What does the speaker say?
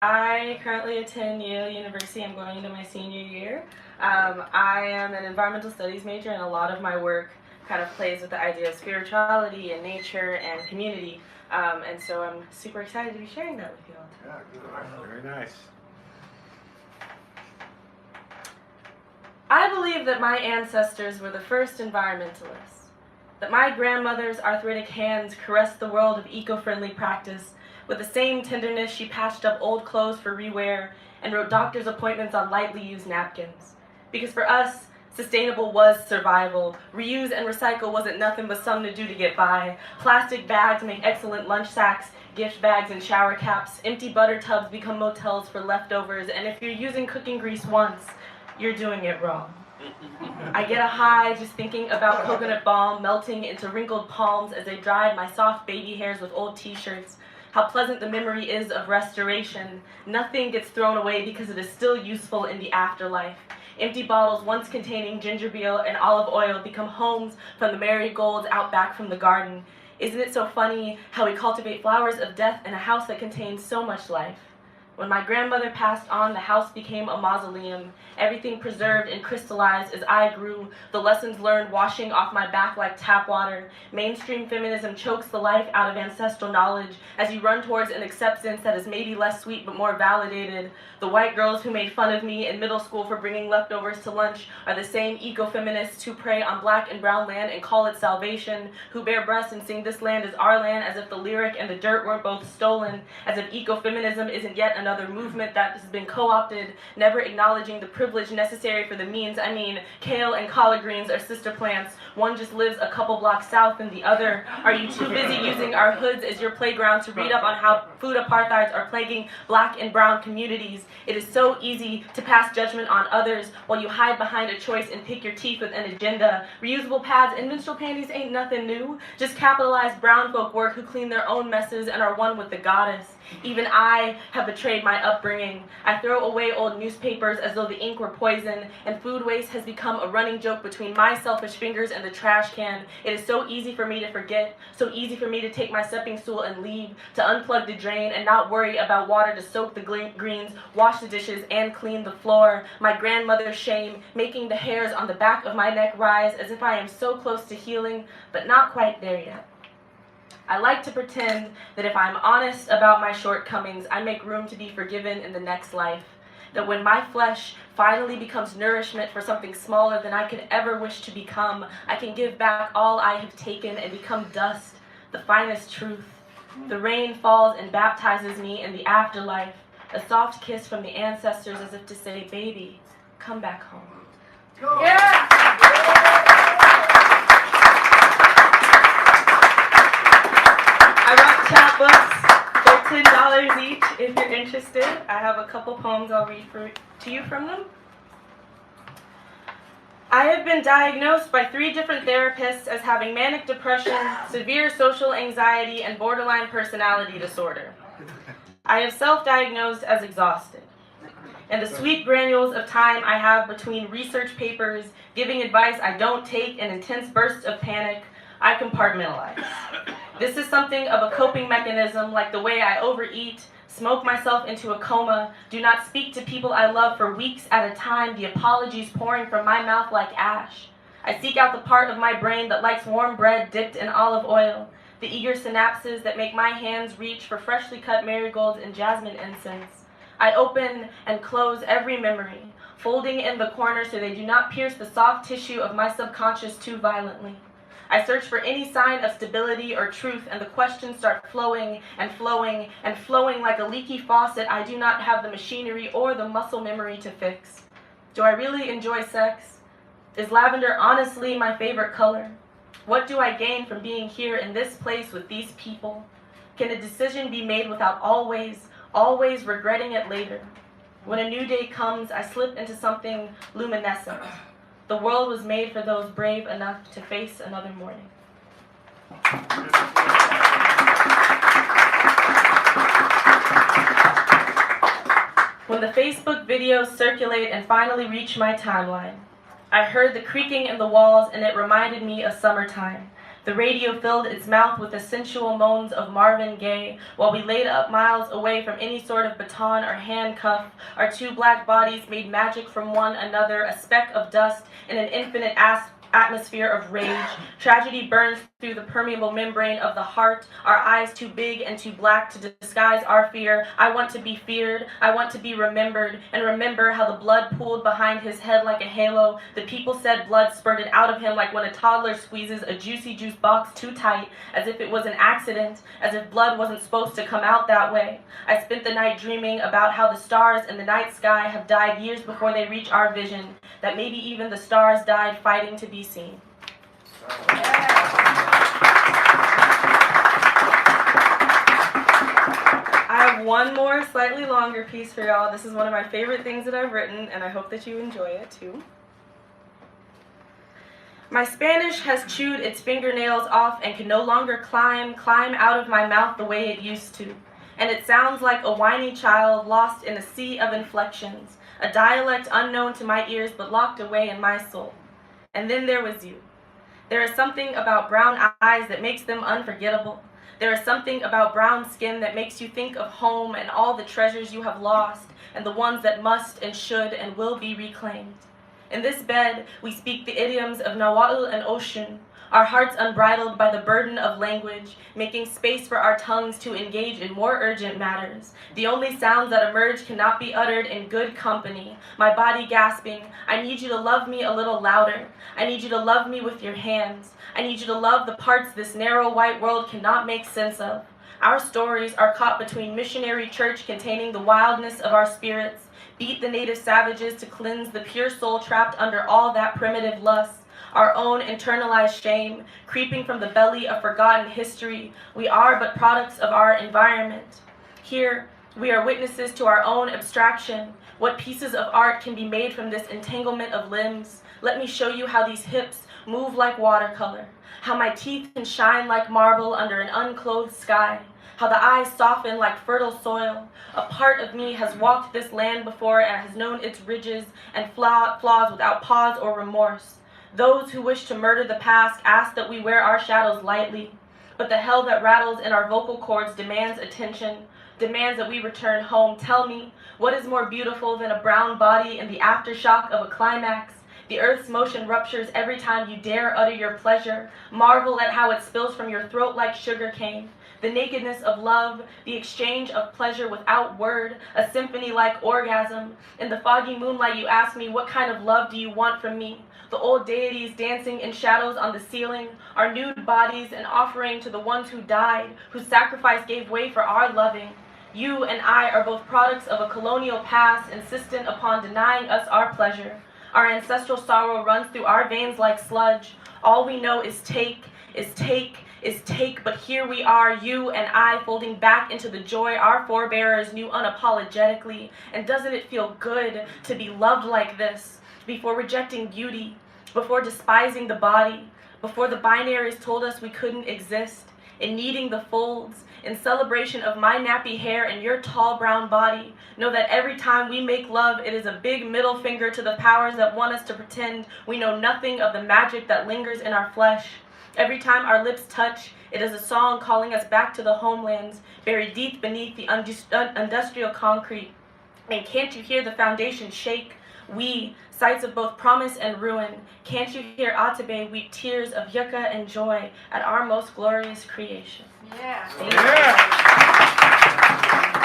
I currently attend Yale University. I'm going into my senior year. I am an environmental studies major, and a lot of my work kind of plays with the idea of spirituality and nature and community. And so I'm super excited to be sharing that with you all. Yeah, good. Very nice. I believe that my ancestors were the first environmentalists, that my grandmother's arthritic hands caressed the world of eco-friendly practice with the same tenderness she patched up old clothes for rewear and wrote doctor's appointments on lightly used napkins. Because for us, sustainable was survival. Reuse and recycle wasn't nothing but something to do to get by. Plastic bags make excellent lunch sacks, gift bags and shower caps. Empty butter tubs become motels for leftovers, and if you're using cooking grease once, you're doing it wrong. I get a high just thinking about coconut balm melting into wrinkled palms as they dried my soft baby hairs with old t-shirts. How pleasant the memory is of restoration. Nothing gets thrown away because it is still useful in the afterlife. Empty bottles once containing ginger beer and olive oil become homes from the marigolds out back from the garden. Isn't it so funny how we cultivate flowers of death in a house that contains so much life? When my grandmother passed on, the house became a mausoleum, everything preserved and crystallized as I grew, the lessons learned washing off my back like tap water. Mainstream feminism chokes the life out of ancestral knowledge as you run towards an acceptance that is maybe less sweet but more validated. The white girls who made fun of me in middle school for bringing leftovers to lunch are the same eco-feminists who prey on black and brown land and call it salvation, who bare breasts and sing this land is our land as if the lyric and the dirt weren't both stolen, as if ecofeminism isn't yet another movement that has been co-opted, never acknowledging the privilege necessary for the means. I mean, kale and collard greens are sister plants. One just lives a couple blocks south than the other. Are you too busy using our hoods as your playground to read up on how food apartheids are plaguing black and brown communities? It is so easy to pass judgment on others while you hide behind a choice and pick your teeth with an agenda. Reusable pads and menstrual panties ain't nothing new. Just capitalized brown folk work who clean their own messes and are one with the goddess. Even I have betrayed my upbringing. I throw away old newspapers as though the ink were poison, and food waste has become a running joke between my selfish fingers and the trash can. It is so easy for me to forget, so easy for me to take my stepping stool and leave, to unplug the drain and not worry about water to soak the greens, wash the dishes, and clean the floor. My grandmother's shame, making the hairs on the back of my neck rise as if I am so close to healing, but not quite there yet. I like to pretend that if I'm honest about my shortcomings, I make room to be forgiven in the next life. That when my flesh finally becomes nourishment for something smaller than I could ever wish to become, I can give back all I have taken and become dust, the finest truth. The rain falls and baptizes me in the afterlife, a soft kiss from the ancestors as if to say, baby, come back home. Yeah! I wrote chapbooks. They're $10 each if you're interested. I have a couple poems I'll read to you from them. I have been diagnosed by 3 different therapists as having manic depression, severe social anxiety, and borderline personality disorder. I have self-diagnosed as exhausted. And the sweet granules of time I have between research papers, giving advice I don't take, and intense bursts of panic, I compartmentalize. This is something of a coping mechanism, like the way I overeat, smoke myself into a coma, do not speak to people I love for weeks at a time, the apologies pouring from my mouth like ash. I seek out the part of my brain that likes warm bread dipped in olive oil, the eager synapses that make my hands reach for freshly cut marigolds and jasmine incense. I open and close every memory, folding in the corners so they do not pierce the soft tissue of my subconscious too violently. I search for any sign of stability or truth, and the questions start flowing and flowing and flowing like a leaky faucet I do not have the machinery or the muscle memory to fix. Do I really enjoy sex? Is lavender honestly my favorite color? What do I gain from being here in this place with these people? Can a decision be made without always regretting it later? When a new day comes, I slip into something luminescent. The world was made for those brave enough to face another morning. When the Facebook videos circulate and finally reach my timeline, I heard the creaking in the walls and it reminded me of summertime. The radio filled its mouth with the sensual moans of Marvin Gaye, while we laid up miles away from any sort of baton or handcuff. Our two black bodies made magic from one another, a speck of dust in an infinite atmosphere of rage. Tragedy burns through the permeable membrane of the heart, our eyes too big and too black to disguise our fear. I want to be feared, I want to be remembered, and remember how the blood pooled behind his head like a halo. The people said blood spurted out of him like when a toddler squeezes a juicy juice box too tight, as if it was an accident, as if blood wasn't supposed to come out that way. I spent the night dreaming about how the stars in the night sky have died years before they reach our vision, that maybe even the stars died fighting to be seen. I have one more slightly longer piece for y'all. This is one of my favorite things that I've written, and I hope that you enjoy it too. My Spanish has chewed its fingernails off and can no longer climb out of my mouth the way it used to. And it sounds like a whiny child lost in a sea of inflections, a dialect unknown to my ears but locked away in my soul. And then there was you. There is something about brown eyes that makes them unforgettable. There is something about brown skin that makes you think of home and all the treasures you have lost and the ones that must and should and will be reclaimed. In this bed, we speak the idioms of Nahuatl and Oshun, our hearts unbridled by the burden of language, making space for our tongues to engage in more urgent matters. The only sounds that emerge cannot be uttered in good company. My body gasping, I need you to love me a little louder. I need you to love me with your hands. I need you to love the parts this narrow white world cannot make sense of. Our stories are caught between missionary church containing the wildness of our spirits, beat the native savages to cleanse the pure soul trapped under all that primitive lust, our own internalized shame, creeping from the belly of forgotten history. We are but products of our environment. Here, we are witnesses to our own abstraction. What pieces of art can be made from this entanglement of limbs? Let me show you how these hips move like watercolor, how my teeth can shine like marble under an unclothed sky, how the eyes soften like fertile soil. A part of me has walked this land before and has known its ridges and flaws without pause or remorse. Those who wish to murder the past ask that we wear our shadows lightly, but the hell that rattles in our vocal cords demands attention, demands that we return home. Tell me, what is more beautiful than a brown body in the aftershock of a climax? The earth's motion ruptures every time you dare utter your pleasure. Marvel at how it spills from your throat like sugar cane. The nakedness of love, the exchange of pleasure without word, a symphony like orgasm. In the foggy moonlight you ask me, what kind of love do you want from me? The old deities dancing in shadows on the ceiling, our nude bodies an offering to the ones who died, whose sacrifice gave way for our loving. You and I are both products of a colonial past insistent upon denying us our pleasure. Our ancestral sorrow runs through our veins like sludge. All we know is take, but here we are, you and I, folding back into the joy our forebears knew unapologetically. And doesn't it feel good to be loved like this? Before rejecting beauty, before despising the body, before the binaries told us we couldn't exist, in needing the folds, in celebration of my nappy hair and your tall brown body, know that every time we make love, it is a big middle finger to the powers that want us to pretend we know nothing of the magic that lingers in our flesh. Every time our lips touch, it is a song calling us back to the homelands, buried deep beneath the industrial concrete. And can't you hear the foundation shake? We, sites of both promise and ruin, can't you hear Atabe weep tears of yucca and joy at our most glorious creation? Yeah. Thank you.